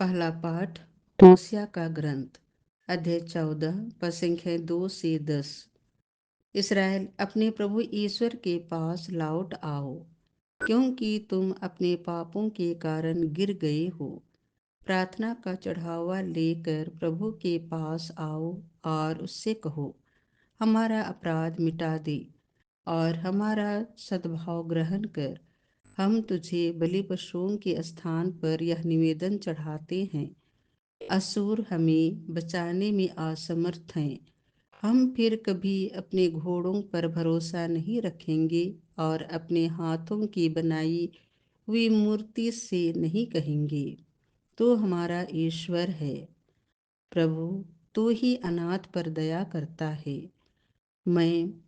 पहला पाठ होसिया का ग्रंथ, अध्याय 14, पद संख्या 2 से 10। इसराइल, अपने प्रभु ईश्वर के पास लौट आओ, क्योंकि तुम अपने पापों के कारण गिर गए हो। प्रार्थना का चढ़ावा लेकर प्रभु के पास आओ और उससे कहो, हमारा अपराध मिटा दे और हमारा सद्भाव ग्रहण कर। हम तुझे बलि पशुओं के स्थान पर यह निवेदन चढ़ाते हैं, असुर हमें बचाने में असमर्थ हैं। हम फिर कभी अपने घोड़ों पर भरोसा नहीं रखेंगे और अपने हाथों की बनाई हुई मूर्ति से नहीं कहेंगे, तो हमारा ईश्वर है। प्रभु, तू ही अनाथ पर दया करता है। मैं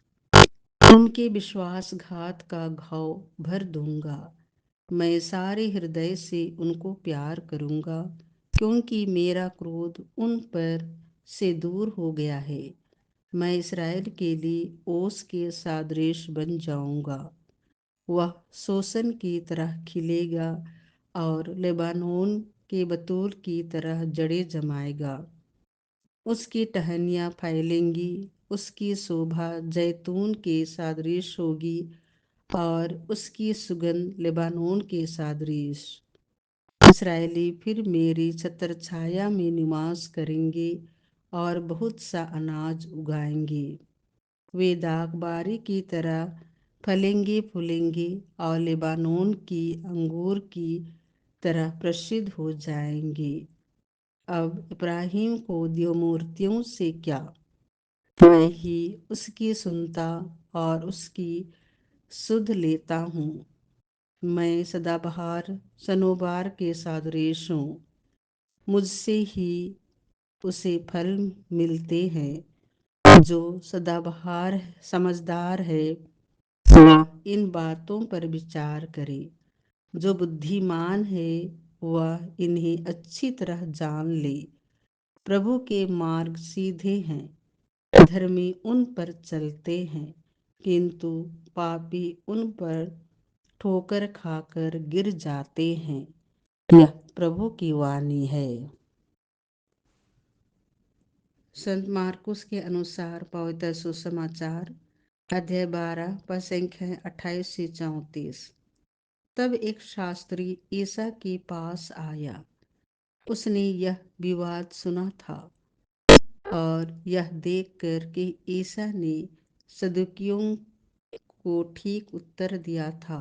उनके विश्वासघात का घाव भर दूंगा। मैं सारे हृदय से उनको प्यार करूंगा, क्योंकि मेरा क्रोध उन पर से दूर हो गया है। मैं इसराइल के लिए ओस के सादृश बन जाऊंगा। वह सोसन की तरह खिलेगा और लेबानोन के बतूल की तरह जड़ें जमाएगा। उसकी टहनियाँ फैलेंगी, उसकी शोभा जैतून के सादृश होगी और उसकी सुगंध लेबानोन के सादृश। इसराइली फिर मेरी छत्रछाया में निवास करेंगे और बहुत सा अनाज उगाएंगे। वे दाखबारी की तरह फलेंगे फूलेंगे और लेबानोन की अंगूर की तरह प्रसिद्ध हो जाएंगे। अब इब्राहिम को द्यो मूर्तियों से क्या, मैं ही उसकी सुनता और उसकी सुध लेता हूँ। मैं सदाबहार सनोबार के सादृश हूँ, मुझसे ही उसे फल मिलते हैं। जो सदाबहार समझदार है वह इन बातों पर विचार करे। जो बुद्धिमान है वह इन्हें अच्छी तरह जान ले। प्रभु के मार्ग सीधे हैं, धर्मी उन पर चलते हैं, किंतु पापी उन पर ठोकर खाकर गिर जाते हैं। यह प्रभु की वाणी है। संत मार्कुस के अनुसार पवित्र सुसमाचार, अध्याय 12, पद संख्या 28 से 34। तब एक शास्त्री ईसा के पास आया। उसने यह विवाद सुना था और यह देखकर कि ईसा ने सदुकियों को ठीक उत्तर दिया था,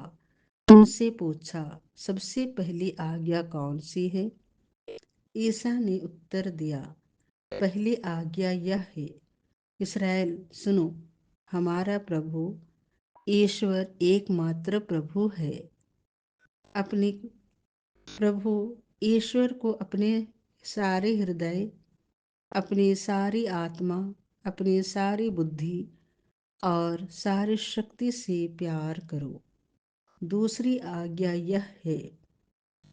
उनसे पूछा, सबसे पहली आज्ञा कौन सी है? ईसा ने उत्तर दिया, पहली आज्ञा यह है, इसराइल सुनो, हमारा प्रभु ईश्वर एकमात्र प्रभु है। अपने प्रभु ईश्वर को अपने सारे हृदय, अपनी सारी आत्मा, अपनी सारी बुद्धि और सारी शक्ति से प्यार करो। दूसरी आज्ञा यह है,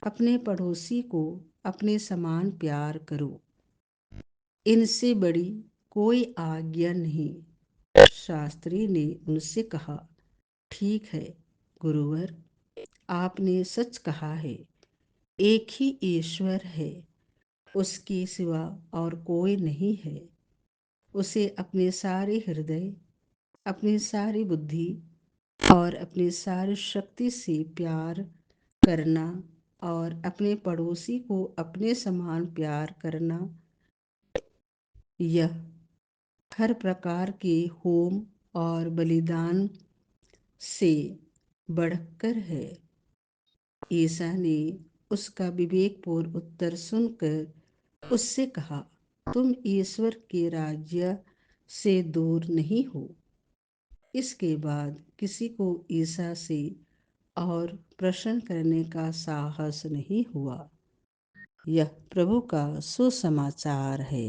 अपने पड़ोसी को अपने समान प्यार करो। इनसे बड़ी कोई आज्ञा नहीं। शास्त्री ने उनसे कहा, ठीक है गुरुवर, आपने सच कहा है। एक ही ईश्वर है, उसके सिवा और कोई नहीं है। उसे अपने सारे हृदय, अपनी सारी बुद्धि और अपनी सारी शक्ति से प्यार करना और अपने पड़ोसी को अपने समान प्यार करना, यह हर प्रकार के होम और बलिदान से बढ़कर है। ईसा ने उसका विवेकपूर्ण उत्तर सुनकर उससे कहा, तुम ईश्वर के राज्य से दूर नहीं हो। इसके बाद किसी को ईसा से और प्रश्न करने का साहस नहीं हुआ। यह प्रभु का सुसमाचार है।